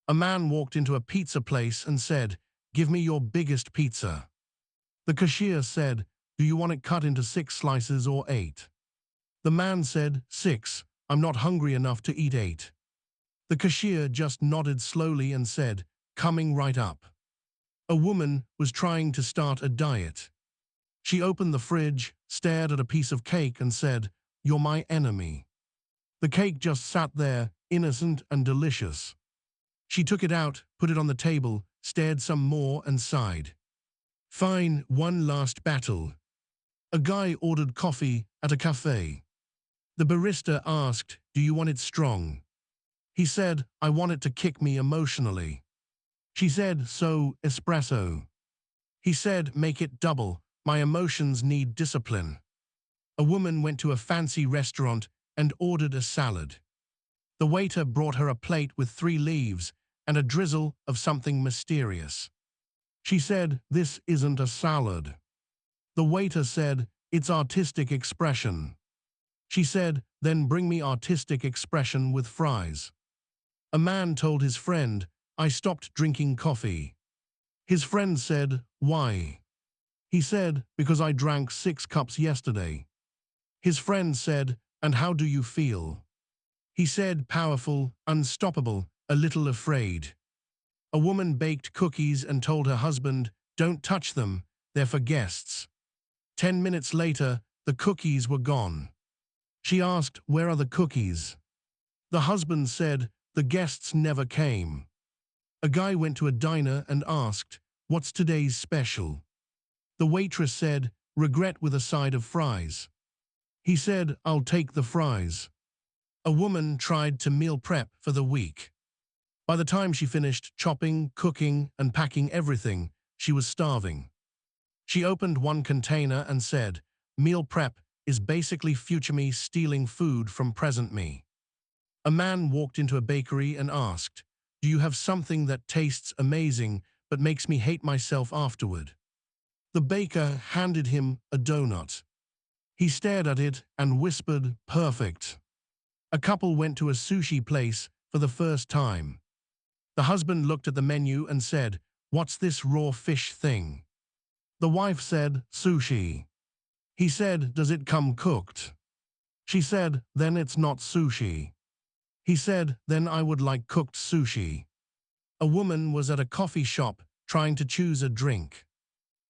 A man walked into a pizza place and said, "Give me your biggest pizza." The cashier said, "Do you want it cut into 6 slices or 8?" The man said, "6, I'm not hungry enough to eat 8." The cashier just nodded slowly and said, "Coming right up." A woman was trying to start a diet. She opened the fridge, stared at a piece of cake and said, "You're my enemy." The cake just sat there, innocent and delicious. She took it out, put it on the table, stared some more and sighed. Fine, one last battle. A guy ordered coffee at a cafe. The barista asked, "Do you want it strong?" He said, "I want it to kick me emotionally." She said, "So, espresso." He said, "Make it double. My emotions need discipline." A woman went to a fancy restaurant and ordered a salad. The waiter brought her a plate with 3 leaves and a drizzle of something mysterious. She said, "This isn't a salad." The waiter said, "It's artistic expression." She said, "Then bring me artistic expression with fries." A man told his friend, "I stopped drinking coffee." His friend said, "Why?" He said, "Because I drank 6 cups yesterday." His friend said, "And how do you feel?" He said, "Powerful, unstoppable, a little afraid." A woman baked cookies and told her husband, "Don't touch them, they're for guests." 10 minutes later, the cookies were gone. She asked, "Where are the cookies?" The husband said, "The guests never came." A guy went to a diner and asked, "What's today's special?" The waitress said, "Regret with a side of fries." He said, "I'll take the fries." A woman tried to meal prep for the week. By the time she finished chopping, cooking, and packing everything, she was starving. She opened one container and said, "Meal prep is basically future me stealing food from present me." A man walked into a bakery and asked, "Do you have something that tastes amazing but makes me hate myself afterward?" The baker handed him a donut. He stared at it and whispered, "Perfect." A couple went to a sushi place for the first time. The husband looked at the menu and said, "What's this raw fish thing?" The wife said, "Sushi." He said, "Does it come cooked?" She said, "Then it's not sushi." He said, "Then I would like cooked sushi." A woman was at a coffee shop trying to choose a drink.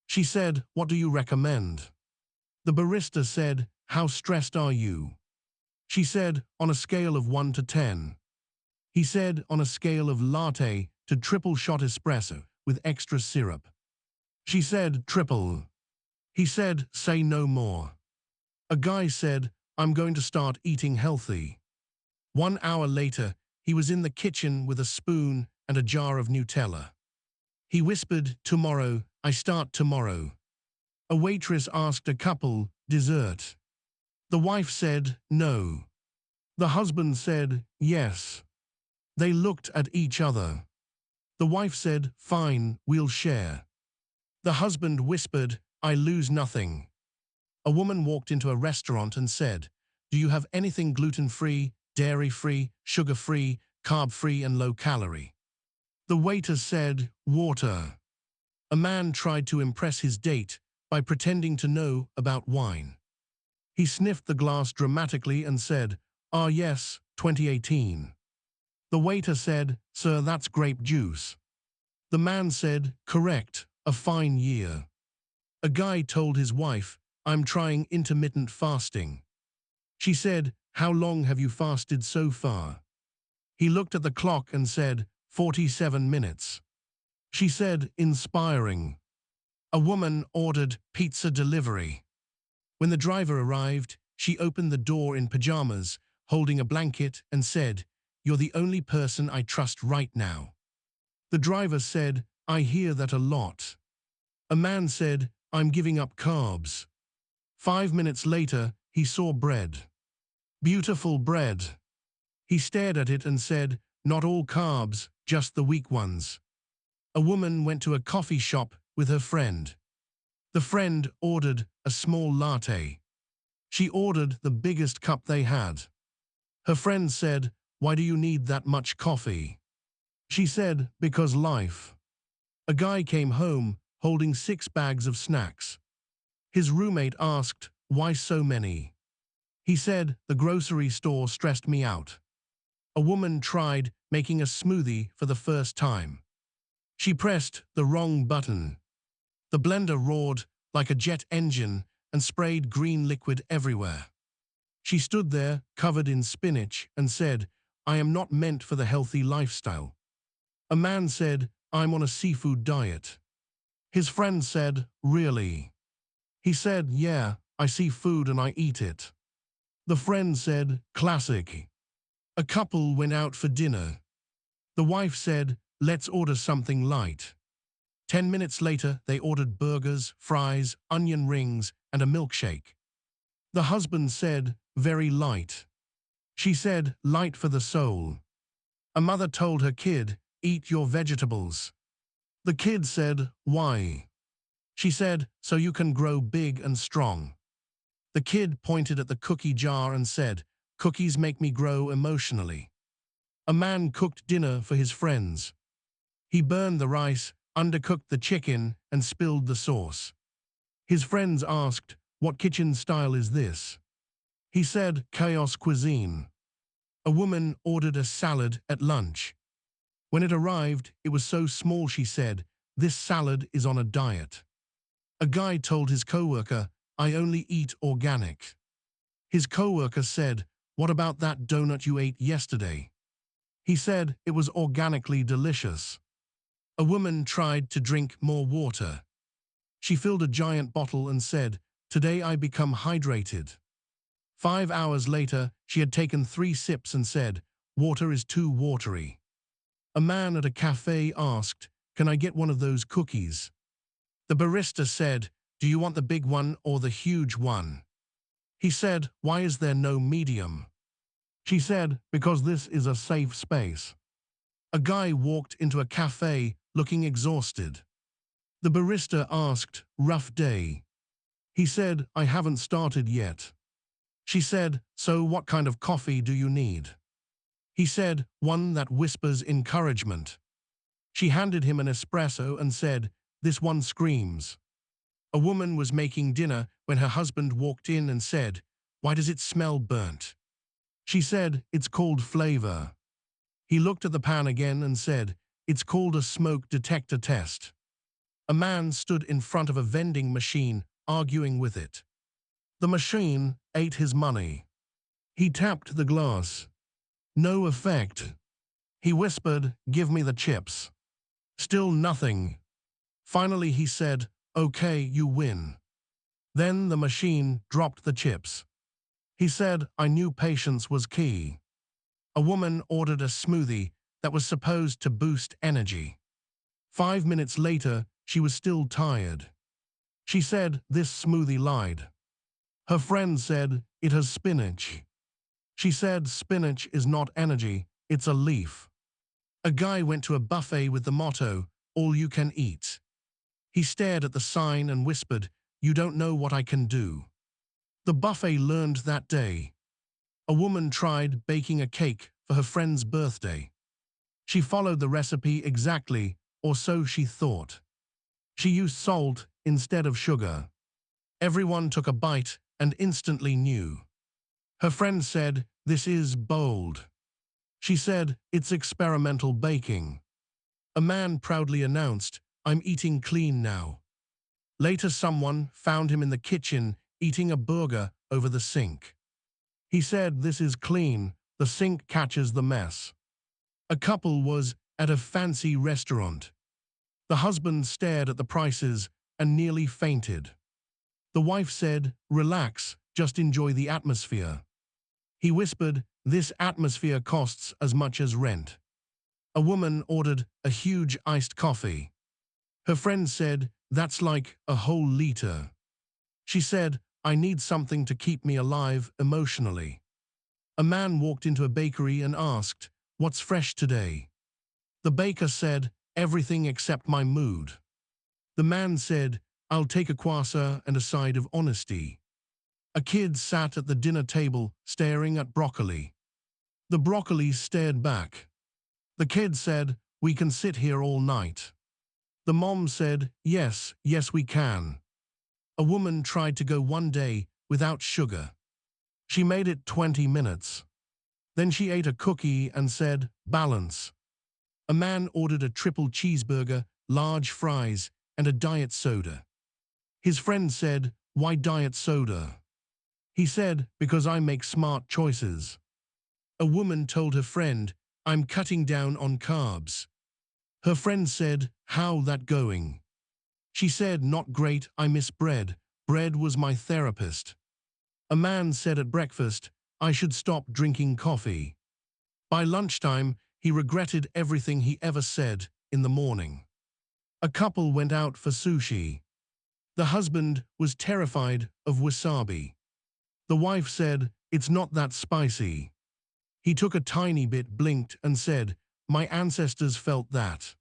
She said, "What do you recommend?" The barista said, "How stressed are you?" She said, "On a scale of 1 to 10. He said, "On a scale of latte to triple shot espresso with extra syrup." She said, "Triple." He said, "Say no more." A guy said, "I'm going to start eating healthy." 1 hour later, he was in the kitchen with a spoon and a jar of Nutella. He whispered, "Tomorrow, I start tomorrow." A waitress asked a couple, "Dessert?" The wife said, "No." The husband said, "Yes." They looked at each other. The wife said, "Fine, we'll share." The husband whispered, "I lose nothing." A woman walked into a restaurant and said, "Do you have anything gluten-free, dairy-free, sugar-free, carb-free and low-calorie?" The waiter said, "Water." A man tried to impress his date by pretending to know about wine. He sniffed the glass dramatically and said, "Ah yes, 2018. The waiter said, "Sir, that's grape juice." The man said, "Correct, a fine year." A guy told his wife, "I'm trying intermittent fasting." She said, "How long have you fasted so far?" He looked at the clock and said, 47 minutes. She said, "Inspiring." A woman ordered pizza delivery. When the driver arrived, she opened the door in pajamas, holding a blanket, and said, "You're the only person I trust right now." The driver said, "I hear that a lot." A man said, "I'm giving up carbs." 5 minutes later, he saw bread. Beautiful bread. He stared at it and said, "Not all carbs, just the weak ones." A woman went to a coffee shop with her friend. The friend ordered a small latte. She ordered the biggest cup they had. Her friend said, "Why do you need that much coffee?" She said, because life. A guy came home holding 6 bags of snacks. His roommate asked, why so many? He said, the grocery store stressed me out. A woman tried making a smoothie for the first time. She pressed the wrong button. The blender roared like a jet engine and sprayed green liquid everywhere. She stood there, covered in spinach, and said, I am not meant for the healthy lifestyle. A man said, I'm on a seafood diet. His friend said, really? He said, yeah, I see food and I eat it. The friend said, classic. A couple went out for dinner. The wife said, let's order something light. 10 minutes later, they ordered burgers, fries, onion rings, and a milkshake. The husband said, very light. She said, light for the soul. A mother told her kid, eat your vegetables. The kid said, why? She said, so you can grow big and strong. The kid pointed at the cookie jar and said, cookies make me grow emotionally. A man cooked dinner for his friends. He burned the rice, undercooked the chicken, and spilled the sauce. His friends asked, what kitchen style is this? He said, chaos cuisine. A woman ordered a salad at lunch. When it arrived, it was so small she said, this salad is on a diet. A guy told his coworker, I only eat organic. His coworker said, what about that donut you ate yesterday? He said it was organically delicious. A woman tried to drink more water. She filled a giant bottle and said, today I become hydrated. 5 hours later, she had taken 3 sips and said, water is too watery. A man at a cafe asked, can I get one of those cookies? The barista said, do you want the big one or the huge one? He said, why is there no medium? She said, because this is a safe space. A guy walked into a cafe looking exhausted. The barista asked, rough day? He said, I haven't started yet. She said, so what kind of coffee do you need? He said, one that whispers encouragement. She handed him an espresso and said, this one screams. A woman was making dinner when her husband walked in and said, why does it smell burnt? She said, it's called flavor. He looked at the pan again and said, it's called a smoke detector test. A man stood in front of a vending machine, arguing with it. The machine ate his money. He tapped the glass. No effect. He whispered, give me the chips. Still nothing. Finally he said, okay, you win. Then the machine dropped the chips. He said, I knew patience was key. A woman ordered a smoothie that was supposed to boost energy. 5 minutes later, she was still tired. She said, this smoothie lied. Her friend said, it has spinach. She said, spinach is not energy, it's a leaf. A guy went to a buffet with the motto, all you can eat. He stared at the sign and whispered, you don't know what I can do. The buffet learned that day. A woman tried baking a cake for her friend's birthday. She followed the recipe exactly, or so she thought. She used salt instead of sugar. Everyone took a bite and instantly knew. Her friend said, this is bold. She said, it's experimental baking. A man proudly announced, I'm eating clean now. Later someone found him in the kitchen eating a burger over the sink. He said, this is clean, the sink catches the mess. A couple was at a fancy restaurant. The husband stared at the prices and nearly fainted. The wife said, relax, just enjoy the atmosphere. He whispered, this atmosphere costs as much as rent. A woman ordered a huge iced coffee. Her friend said, that's like a whole liter. She said, I need something to keep me alive emotionally. A man walked into a bakery and asked, what's fresh today? The baker said, everything except my mood. The man said, I'll take a croissant and a side of honesty. A kid sat at the dinner table staring at broccoli. The broccoli stared back. The kid said, we can sit here all night. The mom said, yes, yes we can. A woman tried to go one day without sugar. She made it 20 minutes. Then she ate a cookie and said, balance. A man ordered a triple cheeseburger, large fries, and a diet soda. His friend said, why diet soda? He said, because I make smart choices. A woman told her friend, I'm cutting down on carbs. Her friend said, how that going? She said, not great, I miss bread. Bread was my therapist. A man said at breakfast, I should stop drinking coffee. By lunchtime, he regretted everything he ever said in the morning. A couple went out for sushi. The husband was terrified of wasabi. The wife said, it's not that spicy. He took a tiny bit, blinked, and said, my ancestors felt that.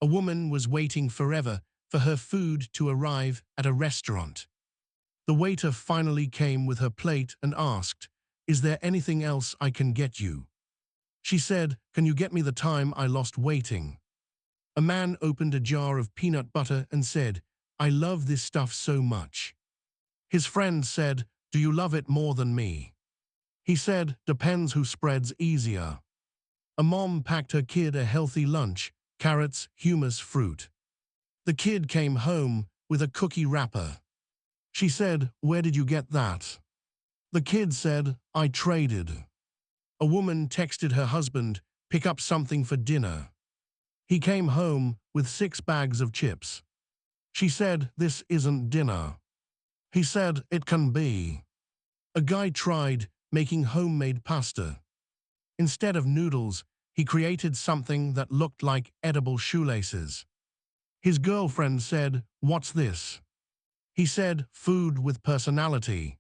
A woman was waiting forever for her food to arrive at a restaurant. The waiter finally came with her plate and asked, is there anything else I can get you? She said, can you get me the time I lost waiting? A man opened a jar of peanut butter and said, I love this stuff so much. His friend said, do you love it more than me? He said, depends who spreads easier. A mom packed her kid a healthy lunch, carrots, hummus, fruit. The kid came home with a cookie wrapper. She said, where did you get that? The kid said, I traded. A woman texted her husband, pick up something for dinner. He came home with 6 bags of chips. She said, this isn't dinner. He said, it can be. A guy tried making homemade pasta. Instead of noodles, he created something that looked like edible shoelaces. His girlfriend said, what's this? He said, food with personality.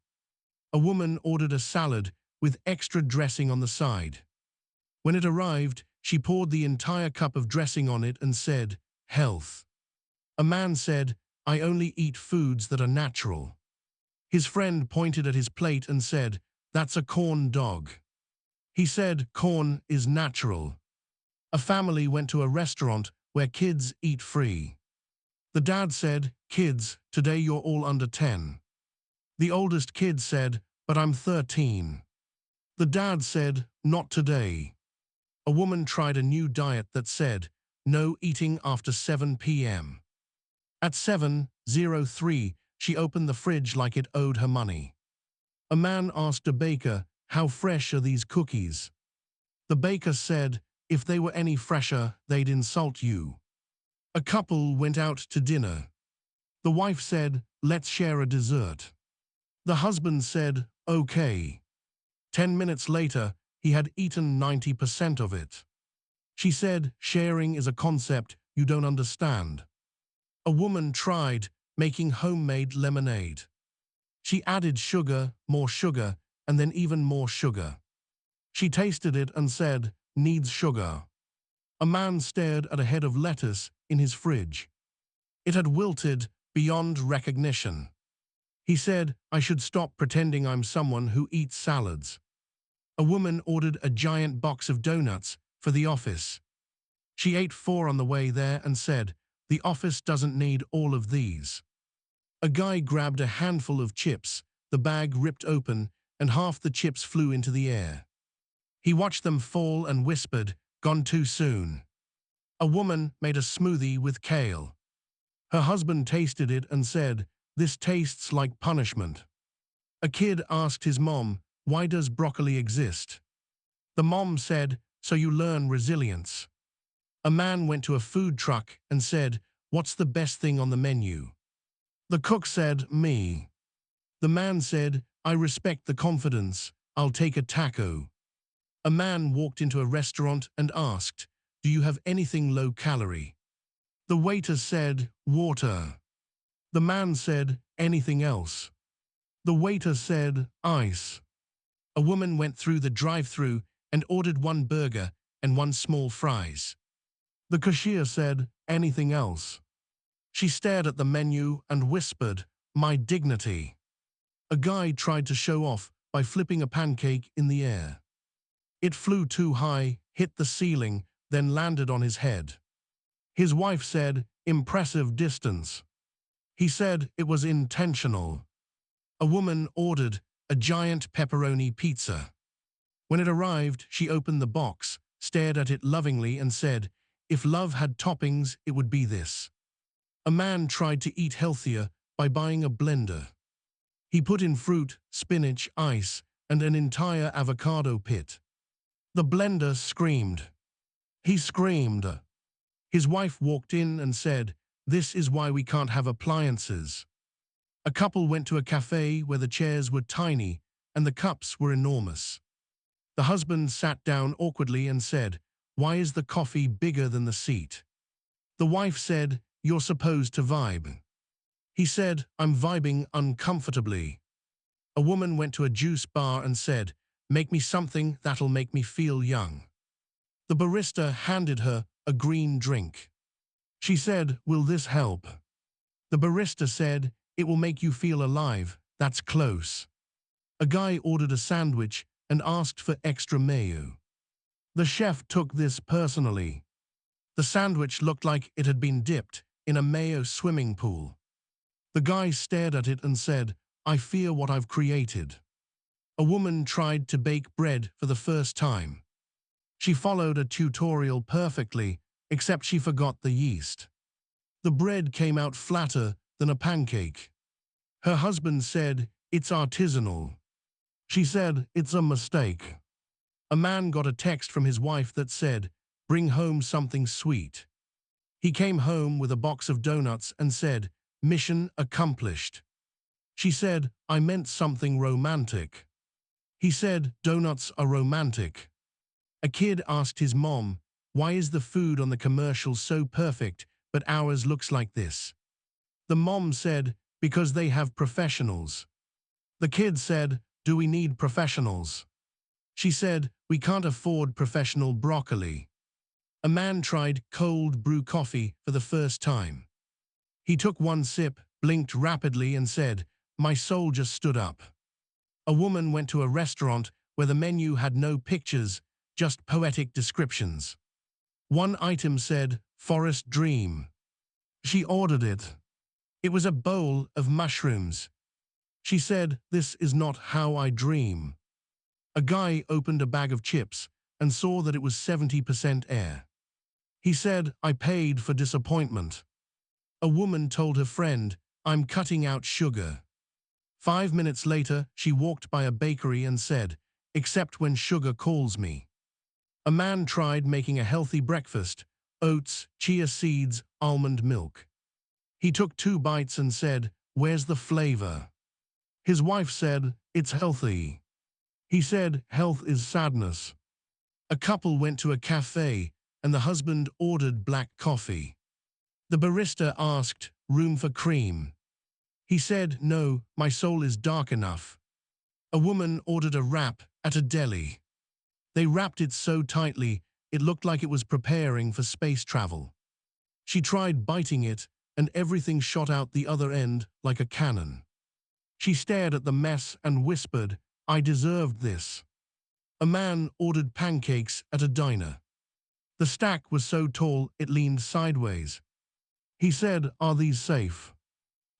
A woman ordered a salad with extra dressing on the side. When it arrived, she poured the entire cup of dressing on it and said, health. A man said, I only eat foods that are natural. His friend pointed at his plate and said, that's a corn dog. He said, corn is natural. A family went to a restaurant where kids eat free. The dad said, kids, today you're all under 10. The oldest kid said, but I'm 13. The dad said, not today. A woman tried a new diet that said, no eating after 7 p.m. At 7:03, she opened the fridge like it owed her money. A man asked a baker, how fresh are these cookies? The baker said, if they were any fresher, they'd insult you. A couple went out to dinner. The wife said, let's share a dessert. The husband said, okay. 10 minutes later, he had eaten 90% of it. She said, sharing is a concept you don't understand. A woman tried making homemade lemonade. She added sugar, and then even more sugar. She tasted it and said, needs sugar. A man stared at a head of lettuce in his fridge. It had wilted beyond recognition. He said, I should stop pretending I'm someone who eats salads. A woman ordered a giant box of donuts for the office. She ate 4 on the way there and said, the office doesn't need all of these. A guy grabbed a handful of chips, the bag ripped open, and half the chips flew into the air. He watched them fall and whispered, gone too soon. A woman made a smoothie with kale. Her husband tasted it and said, this tastes like punishment. A kid asked his mom, why does broccoli exist? The mom said, so you learn resilience. A man went to a food truck and said, what's the best thing on the menu? The cook said, me. The man said, I respect the confidence, I'll take a taco. A man walked into a restaurant and asked, do you have anything low calorie? The waiter said, water. The man said, anything else? The waiter said, ice. A woman went through the drive-thru and ordered 1 burger and 1 small fries. The cashier said, anything else? She stared at the menu and whispered, my dignity. A guy tried to show off by flipping a pancake in the air. It flew too high, hit the ceiling, then landed on his head. His wife said, "Impressive distance." He said it was intentional. A woman ordered a giant pepperoni pizza. When it arrived, she opened the box, stared at it lovingly and said, "If love had toppings, it would be this." A man tried to eat healthier by buying a blender. He put in fruit, spinach, ice, and an entire avocado pit. The blender screamed. He screamed. His wife walked in and said, "This is why we can't have appliances." A couple went to a cafe where the chairs were tiny and the cups were enormous. The husband sat down awkwardly and said, "Why is the coffee bigger than the seat?" The wife said, "You're supposed to vibe." He said, "I'm vibing uncomfortably." A woman went to a juice bar and said, "Make me something that'll make me feel young." The barista handed her a green drink. She said, "Will this help?" The barista said, "It will make you feel alive. That's close." A guy ordered a sandwich and asked for extra mayo. The chef took this personally. The sandwich looked like it had been dipped in a mayo swimming pool. The guy stared at it and said, "I fear what I've created." A woman tried to bake bread for the first time. She followed a tutorial perfectly, except she forgot the yeast. The bread came out flatter than a pancake. Her husband said, "It's artisanal." She said, "It's a mistake." A man got a text from his wife that said, "Bring home something sweet." He came home with a box of donuts and said, "Mission accomplished." She said, "I meant something romantic." He said, "Donuts are romantic." A kid asked his mom, "Why is the food on the commercial so perfect, but ours looks like this?" The mom said, "Because they have professionals." The kid said, "Do we need professionals?" She said, "We can't afford professional broccoli." A man tried cold brew coffee for the first time. He took one sip, blinked rapidly and said, "My soul just stood up." A woman went to a restaurant where the menu had no pictures, just poetic descriptions. One item said, "Forest Dream." She ordered it. It was a bowl of mushrooms. She said, "This is not how I dream." A guy opened a bag of chips and saw that it was 70% air. He said, "I paid for disappointment." A woman told her friend, "I'm cutting out sugar." 5 minutes later, she walked by a bakery and said, "Except when sugar calls me." A man tried making a healthy breakfast: oats, chia seeds, almond milk. He took 2 bites and said, "Where's the flavor?" His wife said, "It's healthy." He said, "Health is sadness." A couple went to a cafe and the husband ordered black coffee. The barista asked, "Room for cream?" He said, "No, my soul is dark enough." A woman ordered a wrap at a deli. They wrapped it so tightly it looked like it was preparing for space travel. She tried biting it and everything shot out the other end like a cannon. She stared at the mess and whispered, "I deserved this." A man ordered pancakes at a diner. The stack was so tall it leaned sideways. He said, "Are these safe?"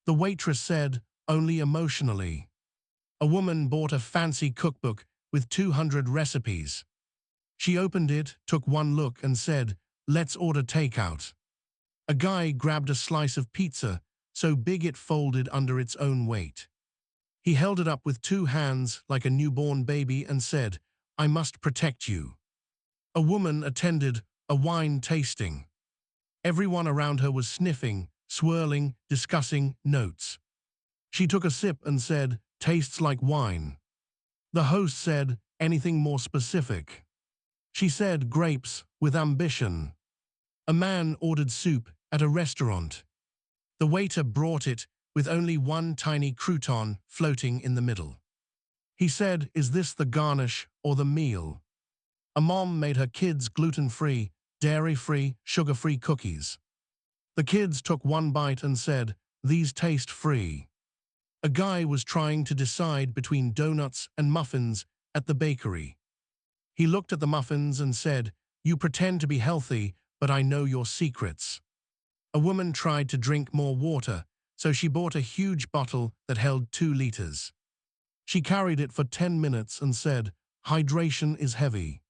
The waitress said, "Only emotionally." A woman bought a fancy cookbook with 200 recipes. She opened it, took one look and said, "Let's order takeout." A guy grabbed a slice of pizza so big it folded under its own weight. He held it up with 2 hands like a newborn baby and said, "I must protect you." A woman attended a wine tasting. Everyone around her was sniffing, swirling, discussing notes. She took a sip and said, "Tastes like wine." The host said, "Anything more specific?" She said, "Grapes with ambition." A man ordered soup at a restaurant. The waiter brought it with only one tiny crouton floating in the middle. He said, "Is this the garnish or the meal?" A mom made her kids gluten-free, dairy-free, sugar-free cookies. The kids took one bite and said, "These taste free." A guy was trying to decide between donuts and muffins at the bakery. He looked at the muffins and said, You pretend to be healthy, but I know your secrets. A woman tried to drink more water, so she bought a huge bottle that held 2 liters. She carried it for 10 minutes and said, "Hydration is heavy."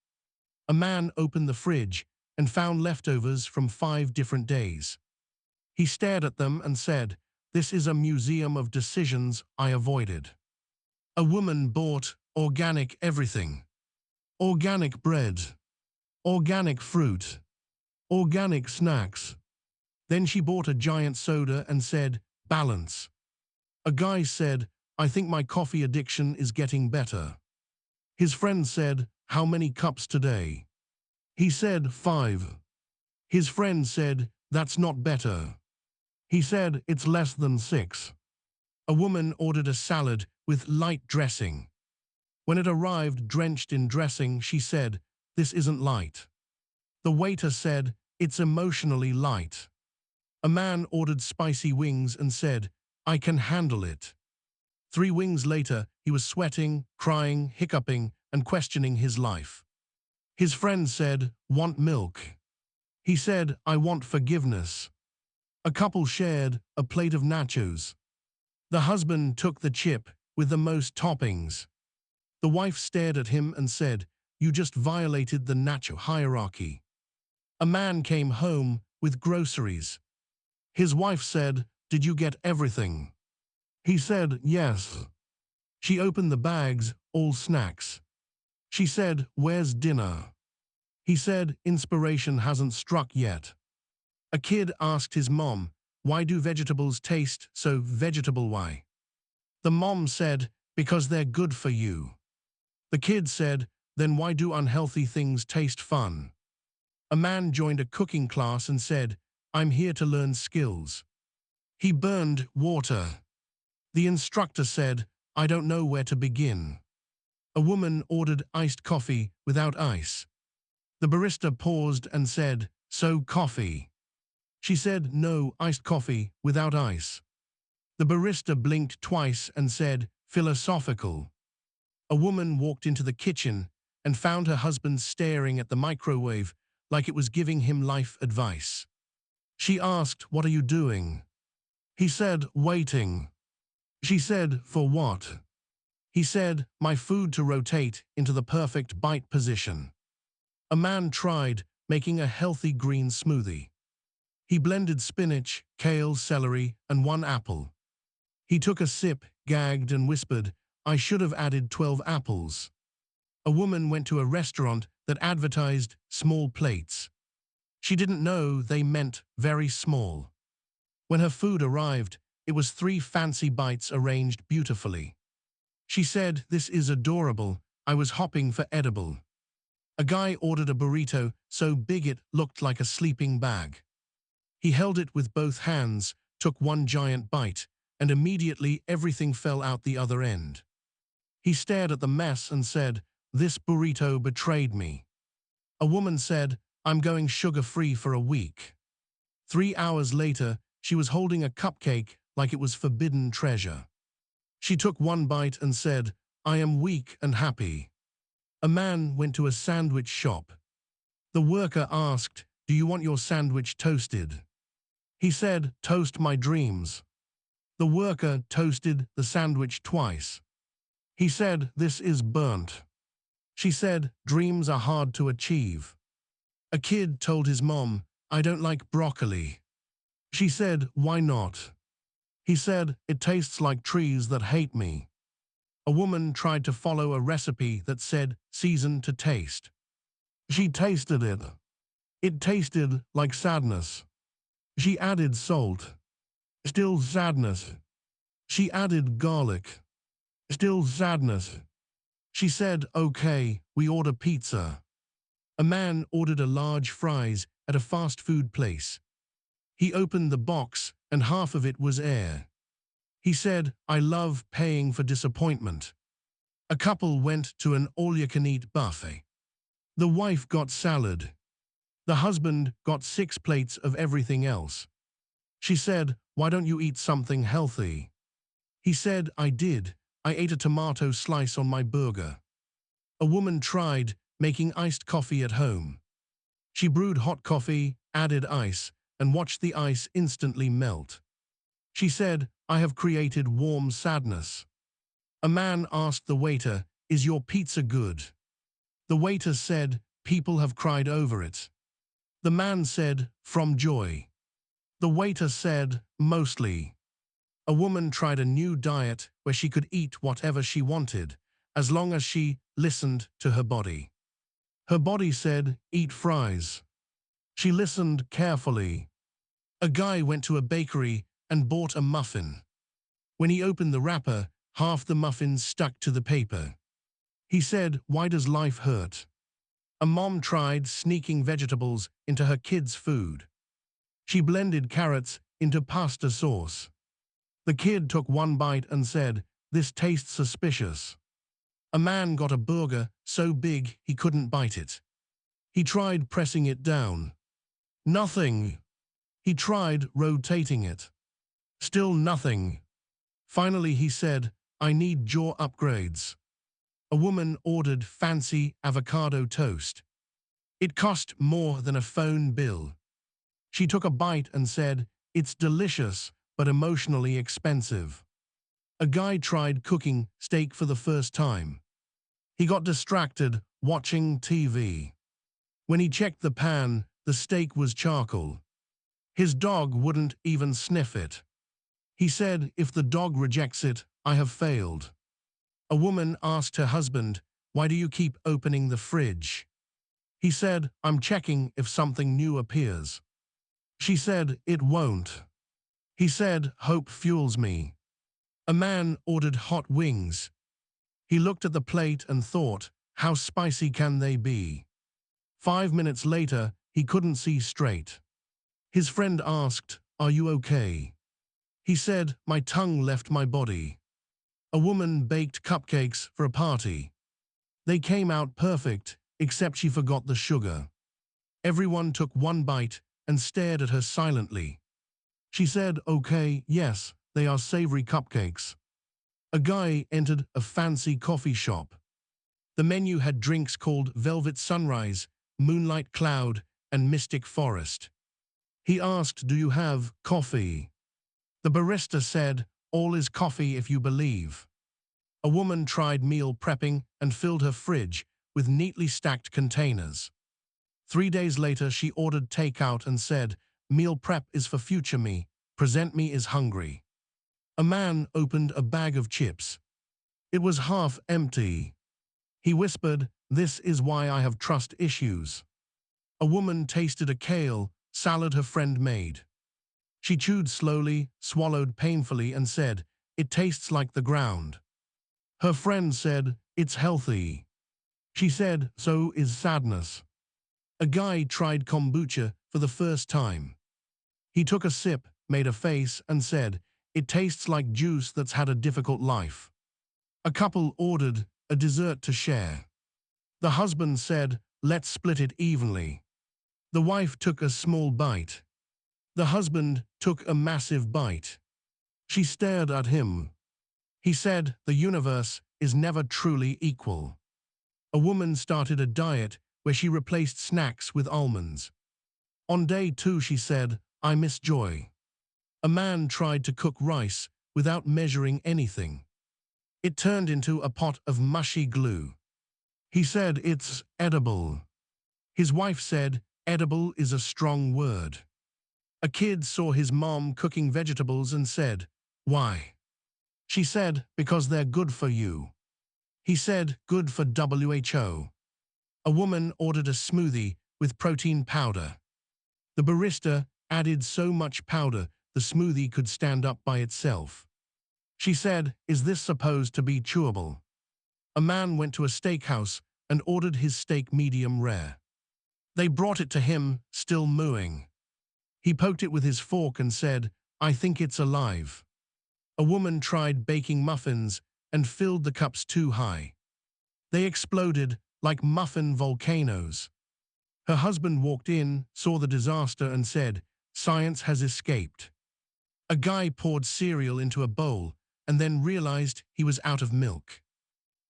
A man opened the fridge and found leftovers from 5 different days. He stared at them and said, "This is a museum of decisions I avoided." A woman bought organic everything. Organic bread, organic fruit, organic snacks. Then she bought a giant soda and said, "Balance." A guy said, "I think my coffee addiction is getting better." His friend said, "How many cups today?" He said, 5. His friend said, "That's not better." He said, "It's less than 6. A woman ordered a salad with light dressing. When it arrived drenched in dressing, she said, "This isn't light." The waiter said, "It's emotionally light." A man ordered spicy wings and said, "I can handle it." 3 wings later, he was sweating, crying, hiccuping, and questioning his life. His friend said, "Want milk?" He said, "I want forgiveness." A couple shared a plate of nachos. The husband took the chip with the most toppings. The wife stared at him and said, "You just violated the nacho hierarchy." A man came home with groceries. His wife said, "Did you get everything?" He said, "Yes." She opened the bags, all snacks. She said, "Where's dinner?" He said, "Inspiration hasn't struck yet." A kid asked his mom, "Why do vegetables taste so vegetable? Why?" The mom said, "Because they're good for you." The kid said, "Then why do unhealthy things taste fun?" A man joined a cooking class and said, "I'm here to learn skills." He burned water. The instructor said, "I don't know where to begin." A woman ordered iced coffee without ice. The barista paused and said, "So coffee?" She said, "No, iced coffee without ice." The barista blinked twice and said, "Philosophical." A woman walked into the kitchen and found her husband staring at the microwave like it was giving him life advice. She asked, "What are you doing?" He said, "Waiting." She said, "For what?" He said, "My food to rotate into the perfect bite position." A man tried making a healthy green smoothie. He blended spinach, kale, celery, and 1 apple. He took a sip, gagged, and whispered, "I should have added 12 apples." A woman went to a restaurant that advertised small plates. She didn't know they meant very small. When her food arrived, it was 3 fancy bites arranged beautifully. She said, "This is adorable. I was hopping for edible." A guy ordered a burrito so big it looked like a sleeping bag. He held it with both hands, took 1 giant bite, and immediately everything fell out the other end. He stared at the mess and said, "This burrito betrayed me." A woman said, "I'm going sugar-free for a week." 3 hours later, she was holding a cupcake like it was forbidden treasure. She took 1 bite and said, "I am weak and happy." A man went to a sandwich shop. The worker asked, "Do you want your sandwich toasted?" He said, "Toast my dreams." The worker toasted the sandwich twice. He said, "This is burnt." She said, "Dreams are hard to achieve." A kid told his mom, "I don't like broccoli." She said, "Why not?" He said, "It tastes like trees that hate me." A woman tried to follow a recipe that said, "Season to taste." She tasted it. It tasted like sadness. She added salt. Still sadness. She added garlic. Still sadness. She said, "Okay, we order pizza." A man ordered a large fries at a fast food place. He opened the box and half of it was air. He said, "I love paying for disappointment." A couple went to an all-you-can-eat buffet. The wife got salad. The husband got 6 plates of everything else. She said, "Why don't you eat something healthy?" He said, "I did. I ate a tomato slice on my burger." A woman tried making iced coffee at home. She brewed hot coffee, added ice, and watched the ice instantly melt. She said, I have created warm sadness. A man asked the waiter, is your pizza good? The waiter said, people have cried over it. The man said, from joy. The waiter said, mostly. A woman tried a new diet where she could eat whatever she wanted, as long as she listened to her body. Her body said, eat fries. She listened carefully. A guy went to a bakery and bought a muffin. When he opened the wrapper, half the muffin stuck to the paper. He said, why does life hurt? A mom tried sneaking vegetables into her kids' food. She blended carrots into pasta sauce. The kid took one bite and said, this tastes suspicious. A man got a burger so big he couldn't bite it. He tried pressing it down. Nothing. He tried rotating it. Still nothing. Finally he said, I need jaw upgrades. A woman ordered fancy avocado toast. It cost more than a phone bill. She took a bite and said, it's delicious, but emotionally expensive. A guy tried cooking steak for the first time. He got distracted watching TV. When he checked the pan, the steak was charcoal. His dog wouldn't even sniff it. He said, if the dog rejects it, I have failed. A woman asked her husband, why do you keep opening the fridge? He said, I'm checking if something new appears. She said, it won't. He said, hope fuels me. A man ordered hot wings. He looked at the plate and thought, how spicy can they be? 5 minutes later, he couldn't see straight. His friend asked, are you okay? He said, my tongue left my body. A woman baked cupcakes for a party. They came out perfect, except she forgot the sugar. Everyone took one bite and stared at her silently. She said, okay, yes, they are savory cupcakes. A guy entered a fancy coffee shop. The menu had drinks called Velvet Sunrise, Moonlight Cloud, and Mystic Forest. He asked, do you have coffee? The barista said, all is coffee if you believe. A woman tried meal prepping and filled her fridge with neatly stacked containers. 3 days later, she ordered takeout and said, meal prep is for future me, present me is hungry. A man opened a bag of chips. It was half empty. He whispered, this is why I have trust issues. A woman tasted a kale salad her friend made. She chewed slowly, swallowed painfully, and said, it tastes like the ground. Her friend said, it's healthy. She said, so is sadness. A guy tried kombucha for the first time. He took a sip, made a face, and said, it tastes like juice that's had a difficult life. A couple ordered a dessert to share. The husband said, let's split it evenly. The wife took a small bite. The husband took a massive bite. She stared at him. He said, the universe is never truly equal. A woman started a diet where she replaced snacks with almonds. On day 2, she said, I miss joy. A man tried to cook rice without measuring anything. It turned into a pot of mushy glue. He said, it's edible. His wife said, edible is a strong word. A kid saw his mom cooking vegetables and said, why? She said, because they're good for you. He said, good for WHO. A woman ordered a smoothie with protein powder. The barista added so much powder the smoothie could stand up by itself. She said, is this supposed to be chewable? A man went to a steakhouse and ordered his steak medium rare. They brought it to him, still mooing. He poked it with his fork and said, I think it's alive. A woman tried baking muffins and filled the cups too high. They exploded like muffin volcanoes. Her husband walked in, saw the disaster, and said, science has escaped. A guy poured cereal into a bowl and then realized he was out of milk.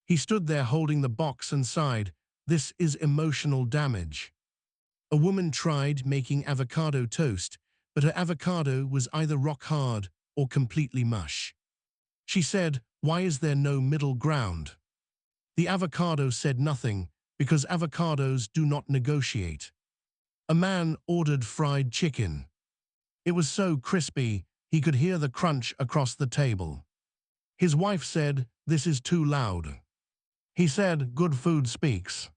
He stood there holding the box and sighed, this is emotional damage. A woman tried making avocado toast, but her avocado was either rock hard or completely mush. She said, "Why is there no middle ground?" The avocado said nothing, because avocados do not negotiate. A man ordered fried chicken. It was so crispy, he could hear the crunch across the table. His wife said, "This is too loud." He said, "Good food speaks."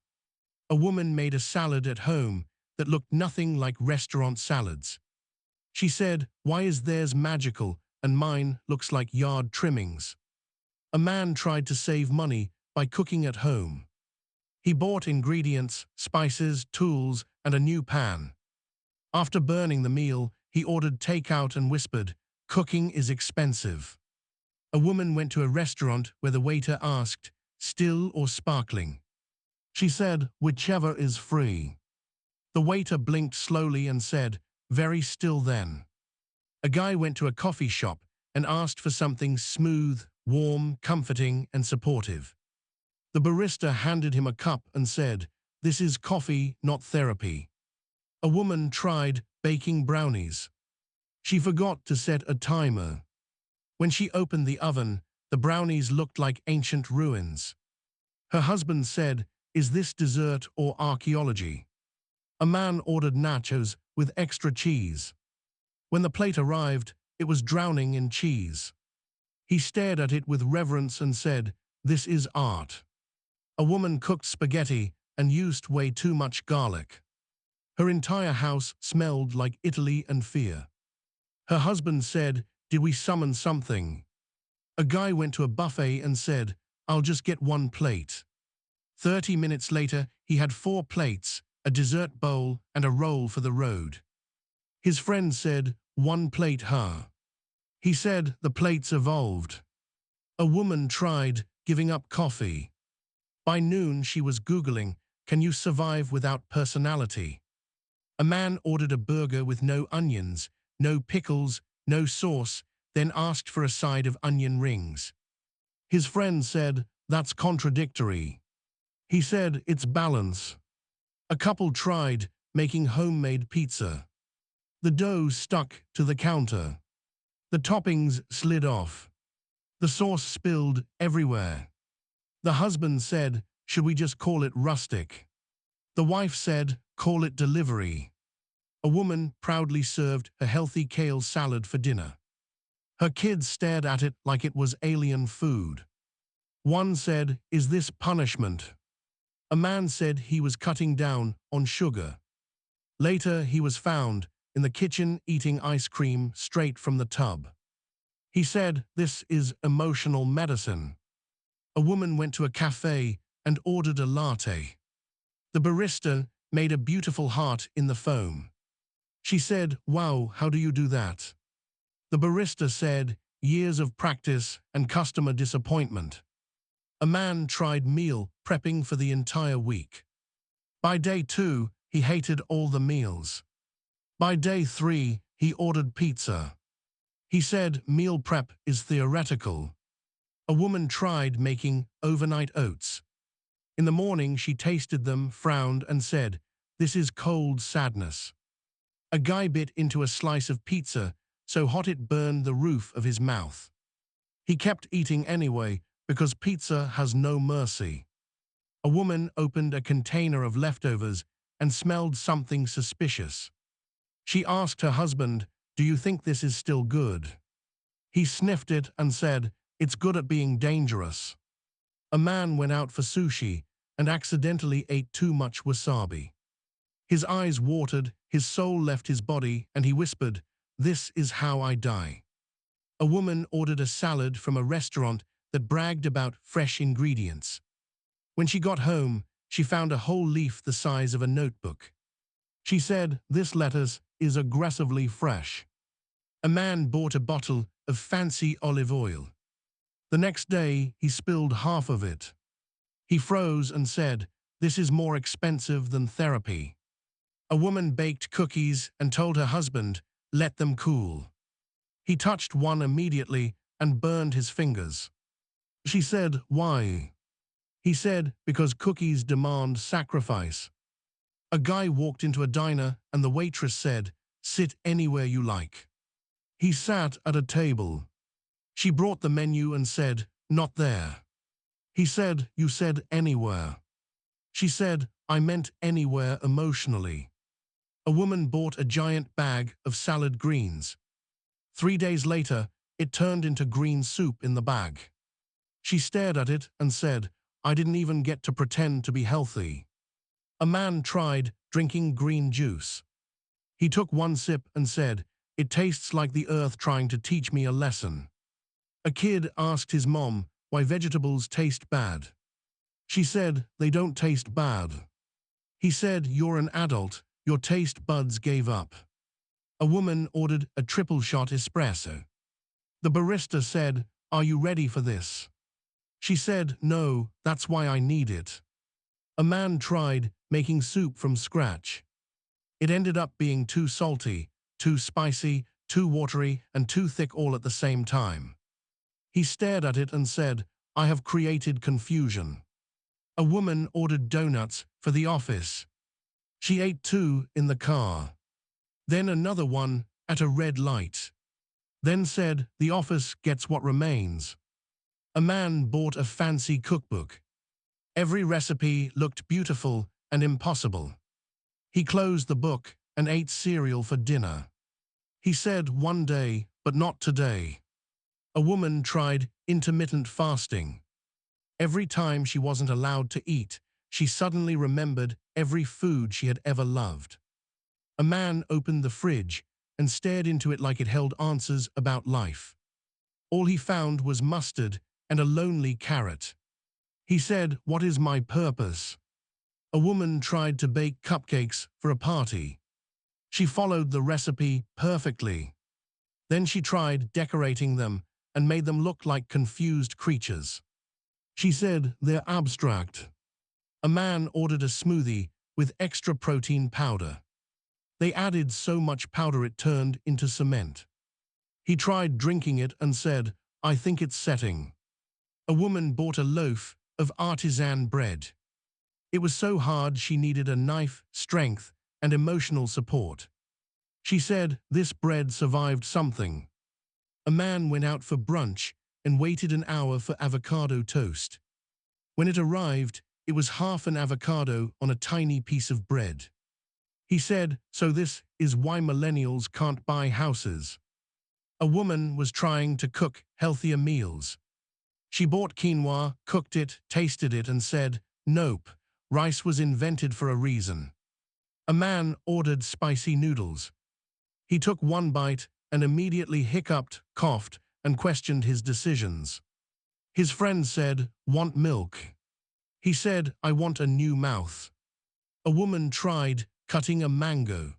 A woman made a salad at home that looked nothing like restaurant salads. She said, "Why is theirs magical and mine looks like yard trimmings?" A man tried to save money by cooking at home. He bought ingredients, spices, tools, and a new pan. After burning the meal, he ordered takeout and whispered, "Cooking is expensive." A woman went to a restaurant where the waiter asked, "Still or sparkling?" She said, "Whichever is free." The waiter blinked slowly and said, "Very still then." A guy went to a coffee shop and asked for something smooth, warm, comforting, and supportive. The barista handed him a cup and said, "This is coffee, not therapy." A woman tried baking brownies. She forgot to set a timer. When she opened the oven, the brownies looked like ancient ruins. Her husband said, "Is this dessert or archaeology?" A man ordered nachos with extra cheese. When the plate arrived, it was drowning in cheese. He stared at it with reverence and said, "This is art." A woman cooked spaghetti and used way too much garlic. Her entire house smelled like Italy and fear. Her husband said, "Did we summon something?" A guy went to a buffet and said, "I'll just get one plate." 30 minutes later, he had 4 plates, a dessert bowl, and a roll for the road. His friend said, "One plate, huh?" He said, "The plates evolved." A woman tried giving up coffee. By noon, she was Googling, "Can you survive without personality?" A man ordered a burger with no onions, no pickles, no sauce, then asked for a side of onion rings. His friend said, "That's contradictory." He said, "It's balance." A couple tried making homemade pizza. The dough stuck to the counter. The toppings slid off. The sauce spilled everywhere. The husband said, "Should we just call it rustic?" The wife said, "Call it delivery." A woman proudly served a healthy kale salad for dinner. Her kids stared at it like it was alien food. One said, "Is this punishment?" A man said he was cutting down on sugar. Later, he was found in the kitchen eating ice cream straight from the tub. He said, "This is emotional medicine." A woman went to a cafe and ordered a latte. The barista made a beautiful heart in the foam. She said, "Wow, how do you do that?" The barista said, "Years of practice and customer disappointment." A man tried meal prepping for the entire week. By day 2, he hated all the meals. By day 3, he ordered pizza. He said, "Meal prep is theoretical." A woman tried making overnight oats. In the morning, she tasted them, frowned, and said, "This is cold sadness." A guy bit into a slice of pizza so hot it burned the roof of his mouth. He kept eating anyway because pizza has no mercy. A woman opened a container of leftovers and smelled something suspicious. She asked her husband, "Do you think this is still good?" He sniffed it and said, "It's good at being dangerous." A man went out for sushi and accidentally ate too much wasabi. His eyes watered, his soul left his body, and he whispered, "This is how I die." A woman ordered a salad from a restaurant that bragged about fresh ingredients. When she got home, she found a whole leaf the size of a notebook. She said, "This lettuce is aggressively fresh." A man bought a bottle of fancy olive oil. The next day, he spilled half of it. He froze and said, "This is more expensive than therapy." A woman baked cookies and told her husband, "Let them cool." He touched one immediately and burned his fingers. She said, "Why?" He said, "Because cookies demand sacrifice." A guy walked into a diner and the waitress said, "Sit anywhere you like." He sat at a table. She brought the menu and said, "Not there." He said, "You said anywhere." She said, "I meant anywhere emotionally." A woman bought a giant bag of salad greens. 3 days later, it turned into green soup in the bag. She stared at it and said, "I didn't even get to pretend to be healthy." A man tried drinking green juice. He took one sip and said, "It tastes like the earth trying to teach me a lesson." A kid asked his mom why vegetables taste bad. She said, "They don't taste bad." He said, "You're an adult, your taste buds gave up." A woman ordered a triple shot espresso. The barista said, "Are you ready for this?" She said, "No, that's why I need it." A man tried making soup from scratch. It ended up being too salty, too spicy, too watery, and too thick all at the same time. He stared at it and said, "I have created confusion." A woman ordered donuts for the office. She ate 2 in the car. Then another one at a red light. Then said, "The office gets what remains." A man bought a fancy cookbook. Every recipe looked beautiful and impossible. He closed the book and ate cereal for dinner. He said, "One day, but not today." A woman tried intermittent fasting. Every time she wasn't allowed to eat, she suddenly remembered every food she had ever loved. A man opened the fridge and stared into it like it held answers about life. All he found was mustard and a lonely carrot. He said, "What is my purpose?" A woman tried to bake cupcakes for a party. She followed the recipe perfectly. Then she tried decorating them and made them look like confused creatures. She said, "They're abstract." A man ordered a smoothie with extra protein powder. They added so much powder it turned into cement. He tried drinking it and said, "I think it's setting." A woman bought a loaf of artisan bread. It was so hard she needed a knife, strength, and emotional support. She said, "This bread survived something." A man went out for brunch and waited an hour for avocado toast. When it arrived, it was half an avocado on a tiny piece of bread. He said, "So this is why millennials can't buy houses." A woman was trying to cook healthier meals. She bought quinoa, cooked it, tasted it, and said, "Nope, rice was invented for a reason." A man ordered spicy noodles. He took one bite and immediately hiccuped, coughed, and questioned his decisions. His friend said, "Want milk?" He said, "I want a new mouth." A woman tried cutting a mango.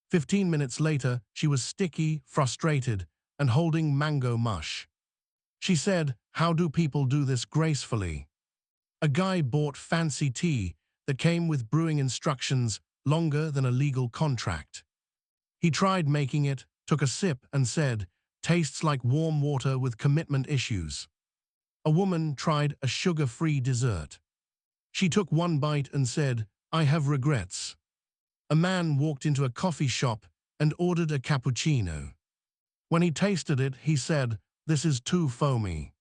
15 minutes later, she was sticky, frustrated, and holding mango mush. She said, "How do people do this gracefully?" A guy bought fancy tea that came with brewing instructions longer than a legal contract. He tried making it, took a sip, and said, "Tastes like warm water with commitment issues." A woman tried a sugar-free dessert. She took one bite and said, "I have regrets." A man walked into a coffee shop and ordered a cappuccino. When he tasted it, he said, "This is too foamy."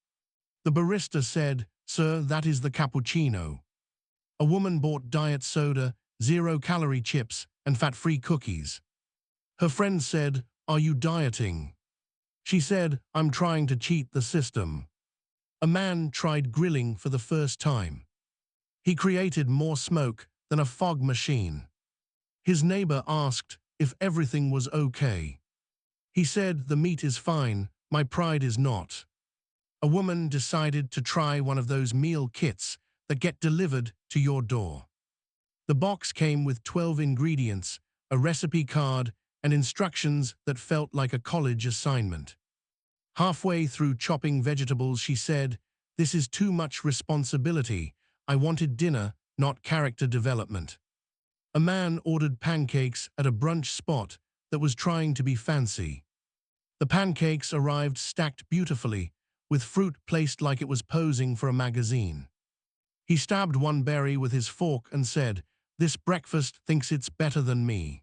The barista said, "Sir, that is the cappuccino." A woman bought diet soda, zero-calorie chips, and fat-free cookies. Her friend said, "Are you dieting?" She said, "I'm trying to cheat the system." A man tried grilling for the first time. He created more smoke than a fog machine. His neighbor asked if everything was okay. He said, "The meat is fine, my pride is not." A woman decided to try one of those meal kits that get delivered to your door. The box came with 12 ingredients, a recipe card, and instructions that felt like a college assignment. Halfway through chopping vegetables, she said, "This is too much responsibility. I wanted dinner, not character development." A man ordered pancakes at a brunch spot that was trying to be fancy. The pancakes arrived stacked beautifully, with fruit placed like it was posing for a magazine. He stabbed one berry with his fork and said, this breakfast thinks it's better than me.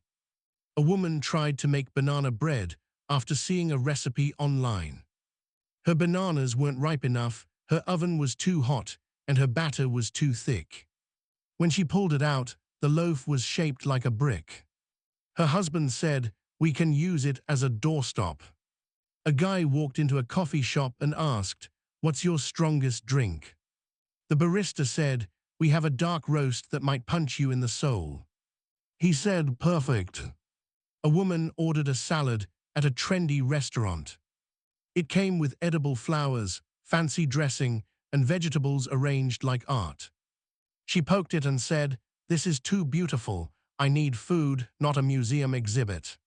A woman tried to make banana bread after seeing a recipe online. Her bananas weren't ripe enough, her oven was too hot, and her batter was too thick. When she pulled it out, the loaf was shaped like a brick. Her husband said, "We can use it as a doorstop." A guy walked into a coffee shop and asked, "What's your strongest drink?" The barista said, "We have a dark roast that might punch you in the soul." He said, "Perfect." A woman ordered a salad at a trendy restaurant. It came with edible flowers, fancy dressing, and vegetables arranged like art. She poked it and said, "This is too beautiful. I need food, not a museum exhibit."